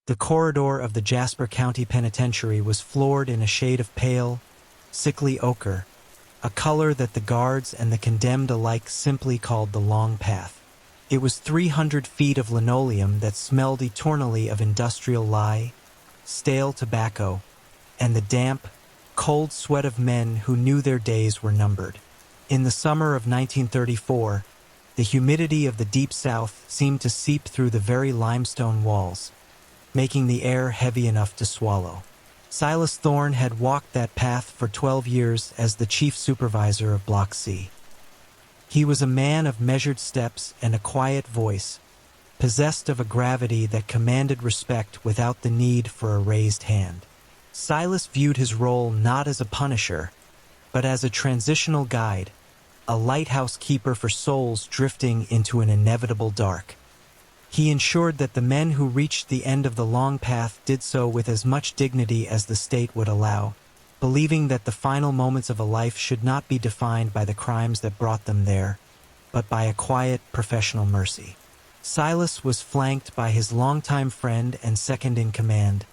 The corridor of the Jasper County Penitentiary was floored in a shade of pale, sickly ochre, a color that the guards and the condemned alike simply called the Long Path. It was 300 feet of linoleum that smelled eternally of industrial lye, stale tobacco, and the damp, cold sweat of men who knew their days were numbered. In the summer of 1934, the humidity of the Deep South seemed to seep through the very limestone walls, making the air heavy enough to swallow. Silas Thorne had walked that path for 12 years as the chief supervisor of Block C. He was a man of measured steps and a quiet voice, possessed of a gravity that commanded respect without the need for a raised hand. Silas viewed his role not as a punisher, but as a transitional guide, a lighthouse keeper for souls drifting into an inevitable dark. He ensured that the men who reached the end of the long path did so with as much dignity as the state would allow, believing that the final moments of a life should not be defined by the crimes that brought them there, but by a quiet, professional mercy. Silas was flanked by his longtime friend and second-in-command,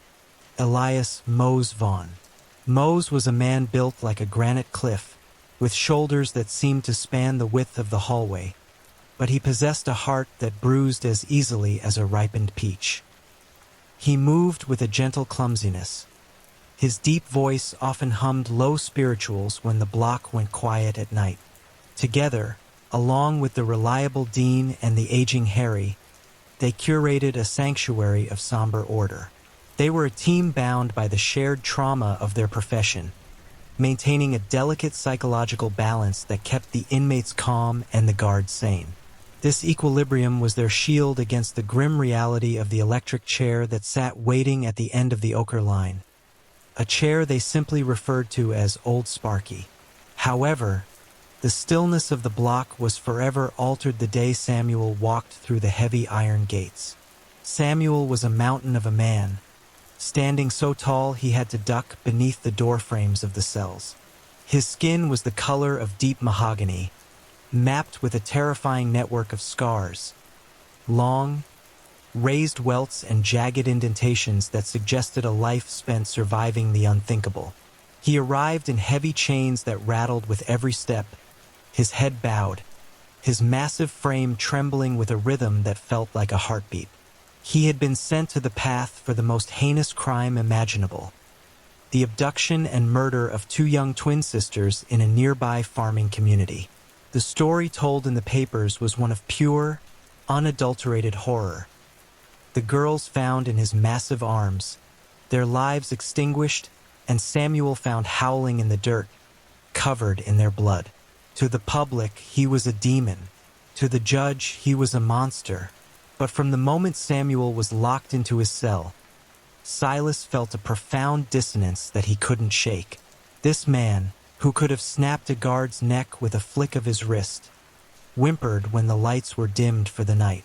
Elias Mose Vaughn. Mose was a man built like a granite cliff, with shoulders that seemed to span the width of the hallway, but he possessed a heart that bruised as easily as a ripened peach. He moved with a gentle clumsiness. His deep voice often hummed low spirituals when the block went quiet at night. Together, along with the reliable Dean and the aging Harry, they curated a sanctuary of somber order. They were a team bound by the shared trauma of their profession, maintaining a delicate psychological balance that kept the inmates calm and the guards sane. This equilibrium was their shield against the grim reality of the electric chair that sat waiting at the end of the ochre line, a chair they simply referred to as Old Sparky. However, the stillness of the block was forever altered the day Samuel walked through the heavy iron gates. Samuel was a mountain of a man, standing so tall he had to duck beneath the door frames of the cells. His skin was the color of deep mahogany, mapped with a terrifying network of scars, long, raised welts and jagged indentations that suggested a life spent surviving the unthinkable. He arrived in heavy chains that rattled with every step, his head bowed, his massive frame trembling with a rhythm that felt like a heartbeat. He had been sent to the path for the most heinous crime imaginable, the abduction and murder of two young twin sisters in a nearby farming community. The story told in the papers was one of pure, unadulterated horror. The girls found in his massive arms, their lives extinguished, and Samuel found howling in the dirt, covered in their blood. To the public, he was a demon. To the judge, he was a monster. But from the moment Samuel was locked into his cell, Silas felt a profound dissonance that he couldn't shake. This man, who could have snapped a guard's neck with a flick of his wrist, whimpered when the lights were dimmed for the night.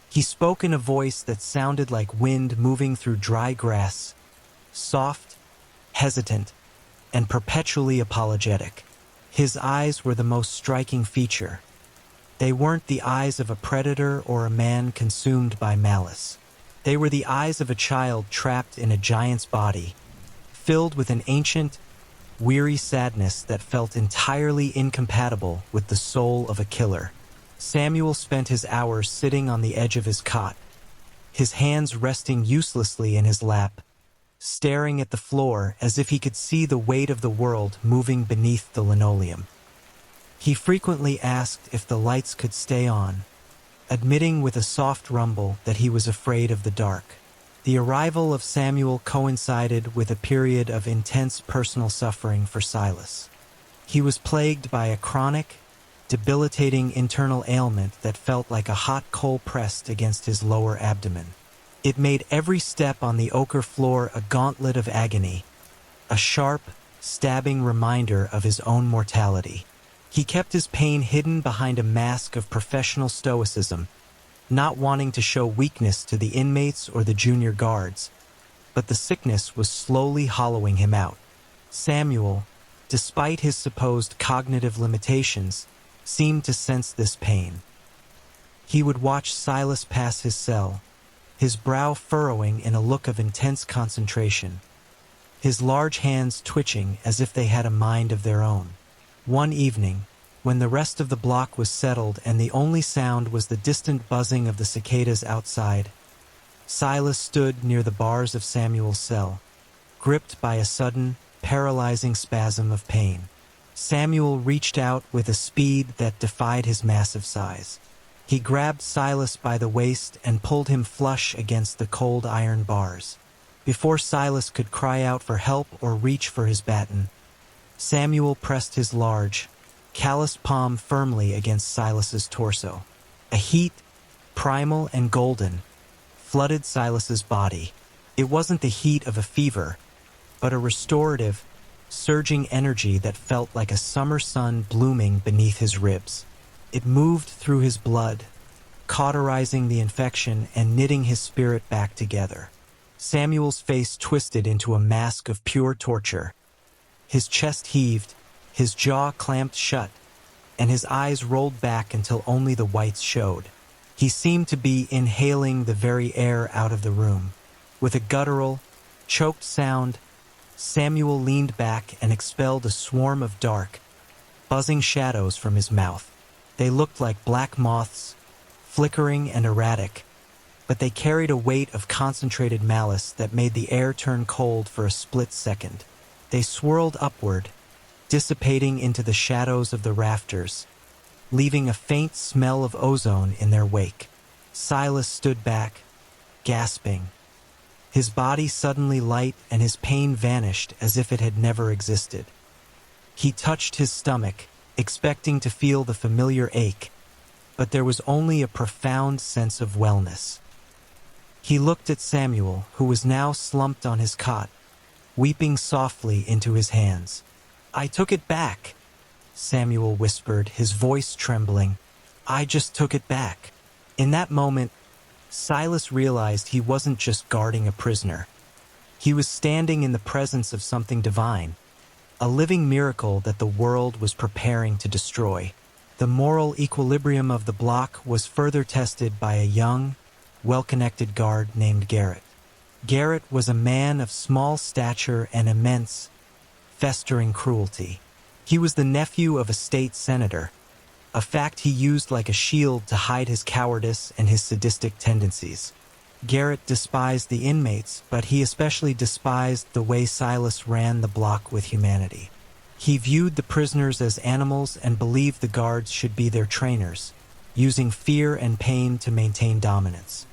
He spoke in a voice that sounded like wind moving through dry grass, soft, hesitant, and perpetually apologetic. His eyes were the most striking feature. They weren't the eyes of a predator or a man consumed by malice. They were the eyes of a child trapped in a giant's body, filled with an ancient, weary sadness that felt entirely incompatible with the soul of a killer. Samuel spent his hours sitting on the edge of his cot, his hands resting uselessly in his lap, staring at the floor as if he could see the weight of the world moving beneath the linoleum. He frequently asked if the lights could stay on, admitting with a soft rumble that he was afraid of the dark. The arrival of Samuel coincided with a period of intense personal suffering for Silas. He was plagued by a chronic, debilitating internal ailment that felt like a hot coal pressed against his lower abdomen. It made every step on the ochre floor a gauntlet of agony, a sharp, stabbing reminder of his own mortality. He kept his pain hidden behind a mask of professional stoicism, not wanting to show weakness to the inmates or the junior guards, but the sickness was slowly hollowing him out. Samuel, despite his supposed cognitive limitations, seemed to sense this pain. He would watch Silas pass his cell, his brow furrowing in a look of intense concentration, his large hands twitching as if they had a mind of their own. One evening, when the rest of the block was settled and the only sound was the distant buzzing of the cicadas outside, Silas stood near the bars of Samuel's cell, gripped by a sudden, paralyzing spasm of pain. Samuel reached out with a speed that defied his massive size. He grabbed Silas by the waist and pulled him flush against the cold iron bars. Before Silas could cry out for help or reach for his baton, Samuel pressed his large, calloused palm firmly against Silas's torso. A heat, primal and golden, flooded Silas's body. It wasn't the heat of a fever, but a restorative, surging energy that felt like a summer sun blooming beneath his ribs. It moved through his blood, cauterizing the infection and knitting his spirit back together. Samuel's face twisted into a mask of pure torture. His chest heaved, his jaw clamped shut, and his eyes rolled back until only the whites showed. He seemed to be inhaling the very air out of the room. With a guttural, choked sound, Samuel leaned back and expelled a swarm of dark, buzzing shadows from his mouth. They looked like black moths, flickering and erratic, but they carried a weight of concentrated malice that made the air turn cold for a split second. They swirled upward, dissipating into the shadows of the rafters, leaving a faint smell of ozone in their wake. Silas stood back, gasping, his body suddenly light and his pain vanished as if it had never existed. He touched his stomach, expecting to feel the familiar ache, but there was only a profound sense of wellness. He looked at Samuel, who was now slumped on his cot, weeping softly into his hands. "I took it back," Samuel whispered, his voice trembling. "I just took it back." In that moment, Silas realized he wasn't just guarding a prisoner. He was standing in the presence of something divine, a living miracle that the world was preparing to destroy. The moral equilibrium of the block was further tested by a young, well-connected guard named Garrett. Garrett was a man of small stature and immense, festering cruelty. He was the nephew of a state senator, a fact he used like a shield to hide his cowardice and his sadistic tendencies. Garrett despised the inmates, but he especially despised the way Silas ran the block with humanity. He viewed the prisoners as animals and believed the guards should be their trainers, using fear and pain to maintain dominance.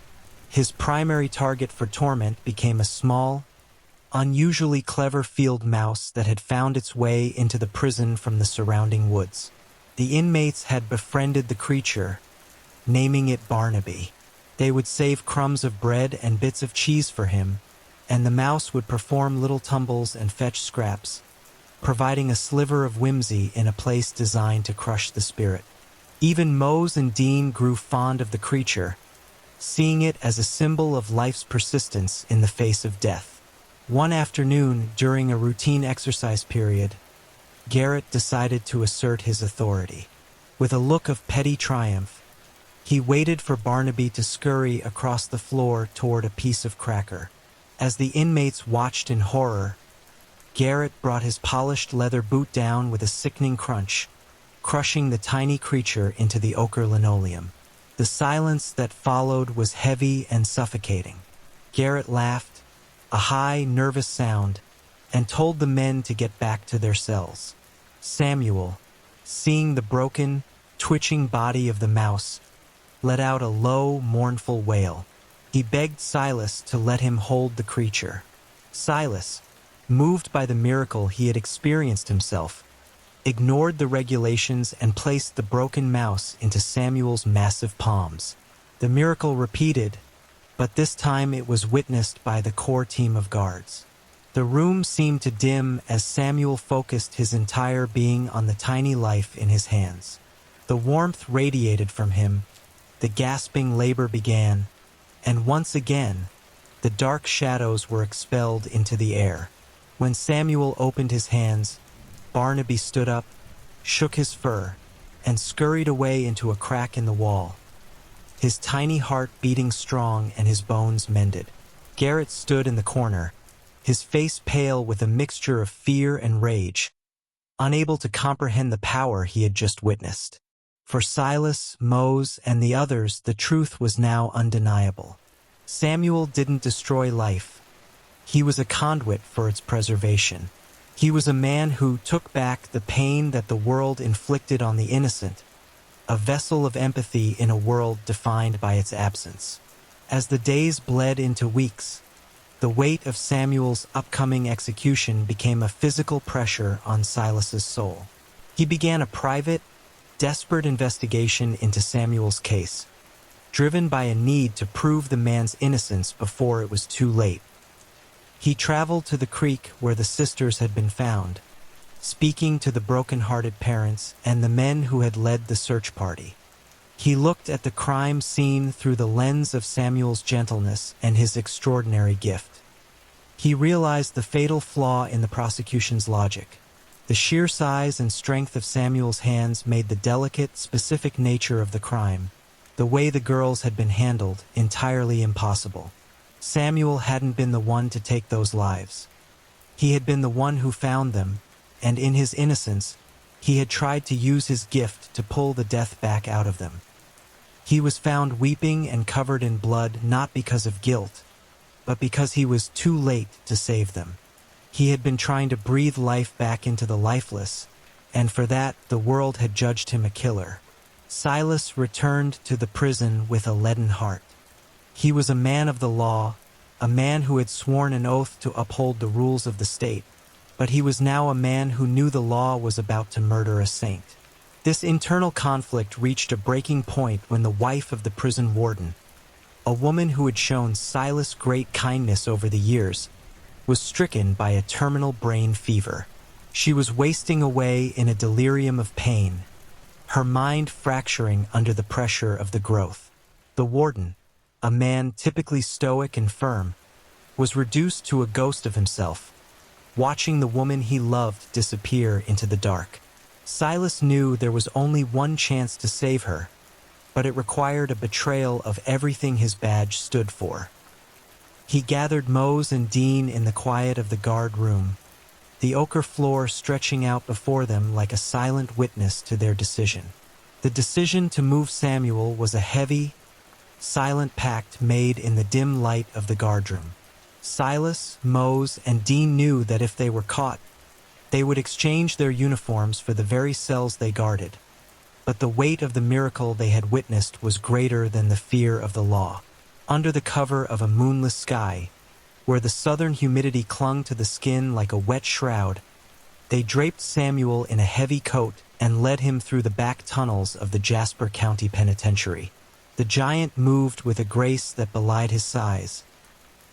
His primary target for torment became a small, unusually clever field mouse that had found its way into the prison from the surrounding woods. The inmates had befriended the creature, naming it Barnaby. They would save crumbs of bread and bits of cheese for him, and the mouse would perform little tumbles and fetch scraps, providing a sliver of whimsy in a place designed to crush the spirit. Even Mose and Dean grew fond of the creature, seeing it as a symbol of life's persistence in the face of death. One afternoon, during a routine exercise period, Garrett decided to assert his authority. With a look of petty triumph, he waited for Barnaby to scurry across the floor toward a piece of cracker. As the inmates watched in horror, Garrett brought his polished leather boot down with a sickening crunch, crushing the tiny creature into the ochre linoleum. The silence that followed was heavy and suffocating. Garrett laughed, a high, nervous sound, and told the men to get back to their cells. Samuel, seeing the broken, twitching body of the mouse, let out a low, mournful wail. He begged Silas to let him hold the creature. Silas, moved by the miracle he had experienced himself, ignored the regulations and placed the broken mouse into Samuel's massive palms. The miracle repeated, but this time it was witnessed by the core team of guards. The room seemed to dim as Samuel focused his entire being on the tiny life in his hands. The warmth radiated from him, the gasping labor began, and once again, the dark shadows were expelled into the air. When Samuel opened his hands, Barnaby stood up, shook his fur, and scurried away into a crack in the wall. his tiny heart beating strong and his bones mended. Garrett stood in the corner, his face pale with a mixture of fear and rage, unable to comprehend the power he had just witnessed. For Silas, Mose, and the others, the truth was now undeniable. Samuel didn't destroy life. He was a conduit for its preservation. He was a man who took back the pain that the world inflicted on the innocent, a vessel of empathy in a world defined by its absence. As the days bled into weeks, the weight of Samuel's upcoming execution became a physical pressure on Silas's soul. He began a private, desperate investigation into Samuel's case, driven by a need to prove the man's innocence before it was too late. He traveled to the creek where the sisters had been found, speaking to the broken-hearted parents and the men who had led the search party. He looked at the crime scene through the lens of Samuel's gentleness and his extraordinary gift. He realized the fatal flaw in the prosecution's logic. The sheer size and strength of Samuel's hands made the delicate, specific nature of the crime, the way the girls had been handled, entirely impossible. Samuel hadn't been the one to take those lives. He had been the one who found them, and in his innocence, he had tried to use his gift to pull the death back out of them. He was found weeping and covered in blood not because of guilt, but because he was too late to save them. He had been trying to breathe life back into the lifeless, and for that the world had judged him a killer. Silas returned to the prison with a leaden heart. He was a man of the law, a man who had sworn an oath to uphold the rules of the state, but he was now a man who knew the law was about to murder a saint. This internal conflict reached a breaking point when the wife of the prison warden, a woman who had shown Silas great kindness over the years, was stricken by a terminal brain fever. She was wasting away in a delirium of pain, her mind fracturing under the pressure of the growth. The warden, a man typically stoic and firm, was reduced to a ghost of himself, watching the woman he loved disappear into the dark. Silas knew there was only one chance to save her, but it required a betrayal of everything his badge stood for. He gathered Mose and Dean in the quiet of the guard room, the ochre floor stretching out before them like a silent witness to their decision. The decision to move Samuel was a heavy, silent pact made in the dim light of the guardroom. Silas, Mose, and Dean knew that if they were caught, they would exchange their uniforms for the very cells they guarded. But the weight of the miracle they had witnessed was greater than the fear of the law. Under the cover of a moonless sky, where the southern humidity clung to the skin like a wet shroud, they draped Samuel in a heavy coat and led him through the back tunnels of the Jasper County Penitentiary. The giant moved with a grace that belied his size,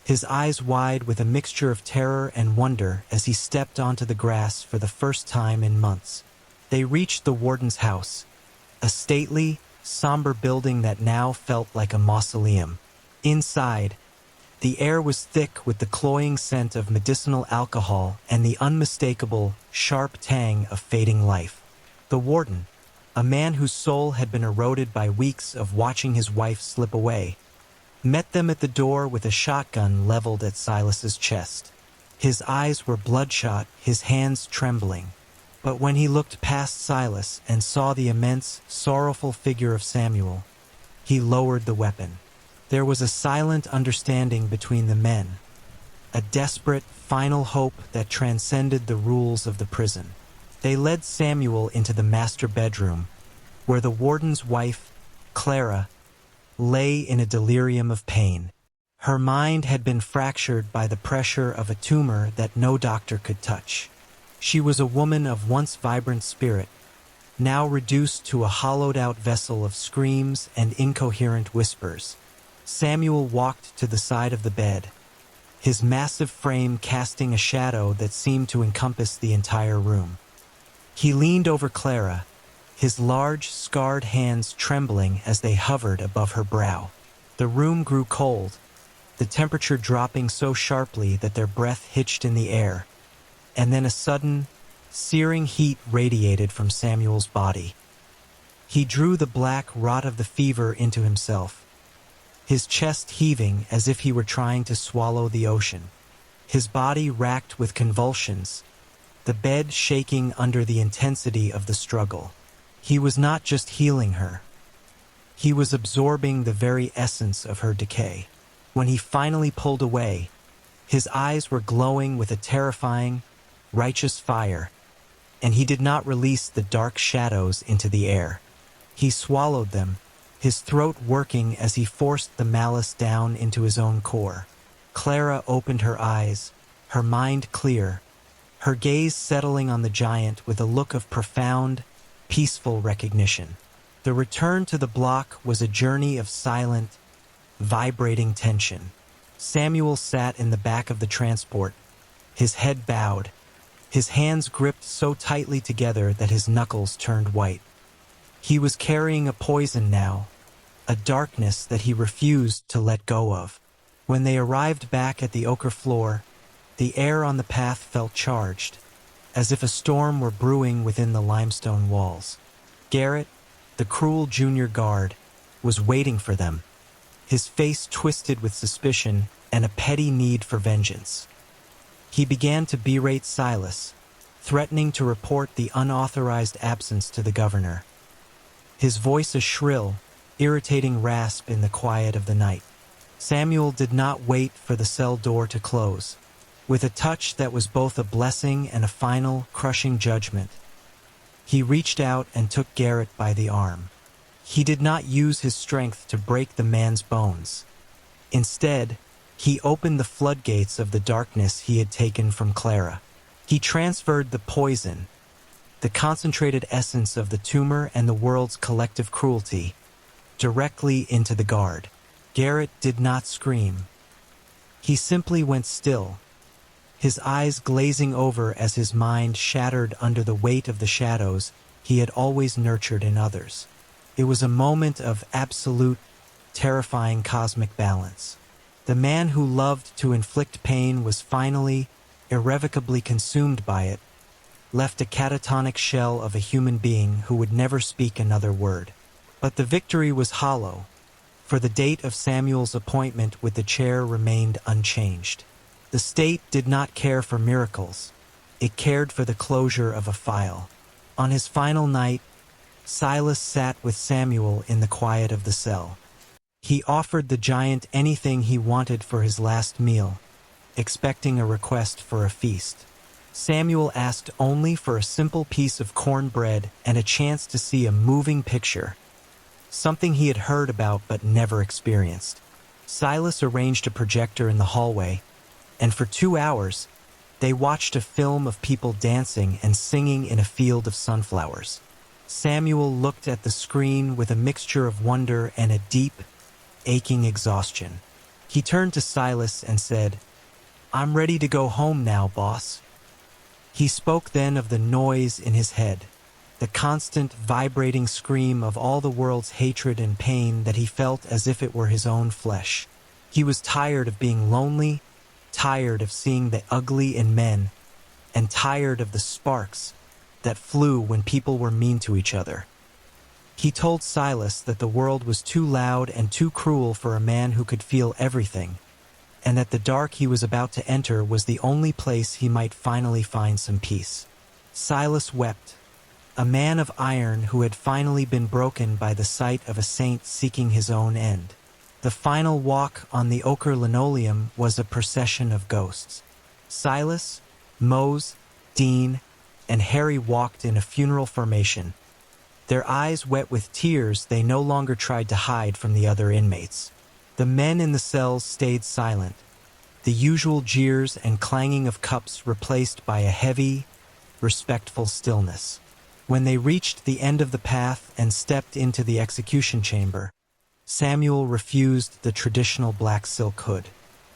his eyes wide with a mixture of terror and wonder as he stepped onto the grass for the first time in months. They reached the warden's house, a stately, somber building that now felt like a mausoleum. Inside, the air was thick with the cloying scent of medicinal alcohol and the unmistakable, sharp tang of fading life. The warden, a man whose soul had been eroded by weeks of watching his wife slip away, met them at the door with a shotgun leveled at Silas's chest. His eyes were bloodshot, his hands trembling. But when he looked past Silas and saw the immense, sorrowful figure of Samuel, he lowered the weapon. There was a silent understanding between the men, a desperate, final hope that transcended the rules of the prison. They led Samuel into the master bedroom, where the warden's wife, Clara, lay in a delirium of pain. Her mind had been fractured by the pressure of a tumor that no doctor could touch. She was a woman of once vibrant spirit, now reduced to a hollowed-out vessel of screams and incoherent whispers. Samuel walked to the side of the bed, his massive frame casting a shadow that seemed to encompass the entire room. He leaned over Clara, his large, scarred hands trembling as they hovered above her brow. The room grew cold, the temperature dropping so sharply that their breath hitched in the air, and then a sudden, searing heat radiated from Samuel's body. He drew the black rot of the fever into himself, his chest heaving as if he were trying to swallow the ocean. His body racked with convulsions, the bed shaking under the intensity of the struggle. He was not just healing her. He was absorbing the very essence of her decay. When he finally pulled away, his eyes were glowing with a terrifying, righteous fire, and he did not release the dark shadows into the air. He swallowed them, his throat working as he forced the malice down into his own core. Clara opened her eyes, her mind clear, her gaze settling on the giant with a look of profound, peaceful recognition. The return to the block was a journey of silent, vibrating tension. Samuel sat in the back of the transport, his head bowed, his hands gripped so tightly together that his knuckles turned white. He was carrying a poison now, a darkness that he refused to let go of. When they arrived back at the ochre floor, the air on the path felt charged, as if a storm were brewing within the limestone walls. Garrett, the cruel junior guard, was waiting for them, his face twisted with suspicion and a petty need for vengeance. He began to berate Silas, threatening to report the unauthorized absence to the governor, his voice a shrill, irritating rasp in the quiet of the night. Samuel did not wait for the cell door to close. With a touch that was both a blessing and a final, crushing judgment, he reached out and took Garrett by the arm. He did not use his strength to break the man's bones. Instead, he opened the floodgates of the darkness he had taken from Clara. He transferred the poison, the concentrated essence of the tumor and the world's collective cruelty, directly into the guard. Garrett did not scream. He simply went still, his eyes glazing over as his mind shattered under the weight of the shadows he had always nurtured in others. It was a moment of absolute, terrifying cosmic balance. The man who loved to inflict pain was finally, irrevocably consumed by it, left a catatonic shell of a human being who would never speak another word. But the victory was hollow, for the date of Samuel's appointment with the chair remained unchanged. The state did not care for miracles. It cared for the closure of a file. On his final night, Silas sat with Samuel in the quiet of the cell. He offered the giant anything he wanted for his last meal, expecting a request for a feast. Samuel asked only for a simple piece of cornbread and a chance to see a moving picture, something he had heard about but never experienced. Silas arranged a projector in the hallway, and for 2 hours, they watched a film of people dancing and singing in a field of sunflowers. Samuel looked at the screen with a mixture of wonder and a deep, aching exhaustion. He turned to Silas and said, "I'm ready to go home now, boss." He spoke then of the noise in his head, the constant vibrating scream of all the world's hatred and pain that he felt as if it were his own flesh. He was tired of being lonely, tired of seeing the ugly in men, and tired of the sparks that flew when people were mean to each other. He told Silas that the world was too loud and too cruel for a man who could feel everything, and that the dark he was about to enter was the only place he might finally find some peace. Silas wept, a man of iron who had finally been broken by the sight of a saint seeking his own end. The final walk on the ochre linoleum was a procession of ghosts. Silas, Mose, Dean, and Harry walked in a funeral formation, their eyes wet with tears they no longer tried to hide from the other inmates. The men in the cells stayed silent, the usual jeers and clanging of cups replaced by a heavy, respectful stillness. When they reached the end of the path and stepped into the execution chamber, Samuel refused the traditional black silk hood.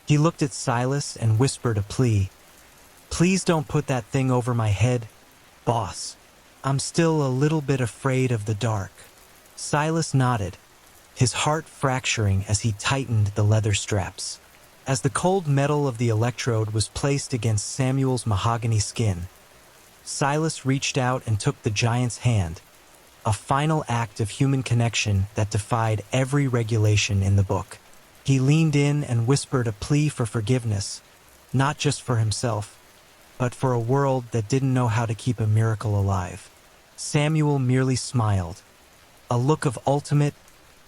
He looked at Silas and whispered a plea. "Please don't put that thing over my head, boss. I'm still a little bit afraid of the dark." Silas nodded, his heart fracturing as he tightened the leather straps. As the cold metal of the electrode was placed against Samuel's mahogany skin, Silas reached out and took the giant's hand, a final act of human connection that defied every regulation in the book. He leaned in and whispered a plea for forgiveness, not just for himself, but for a world that didn't know how to keep a miracle alive. Samuel merely smiled, a look of ultimate,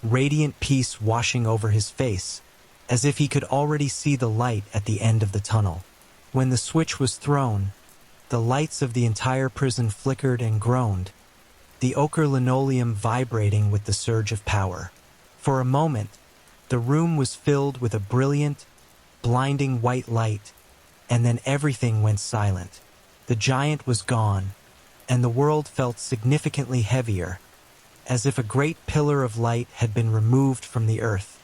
radiant peace washing over his face, as if he could already see the light at the end of the tunnel. When the switch was thrown, the lights of the entire prison flickered and groaned, the ochre linoleum vibrating with the surge of power. For a moment, the room was filled with a brilliant, blinding white light, and then everything went silent. The giant was gone, and the world felt significantly heavier, as if a great pillar of light had been removed from the earth,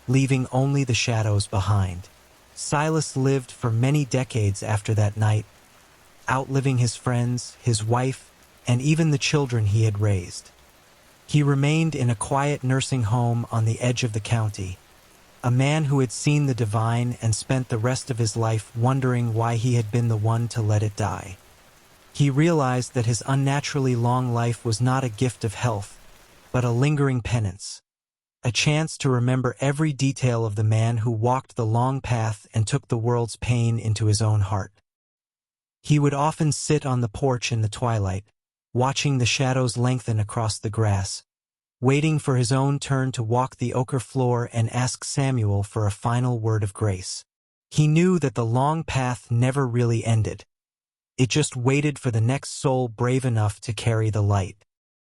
leaving only the shadows behind. Silas lived for many decades after that night, outliving his friends, his wife, and even the children he had raised. He remained in a quiet nursing home on the edge of the county, a man who had seen the divine and spent the rest of his life wondering why he had been the one to let it die. He realized that his unnaturally long life was not a gift of health, but a lingering penance, a chance to remember every detail of the man who walked the long path and took the world's pain into his own heart. He would often sit on the porch in the twilight, watching the shadows lengthen across the grass, waiting for his own turn to walk the ochre floor and ask Samuel for a final word of grace. He knew that the long path never really ended. It just waited for the next soul brave enough to carry the light.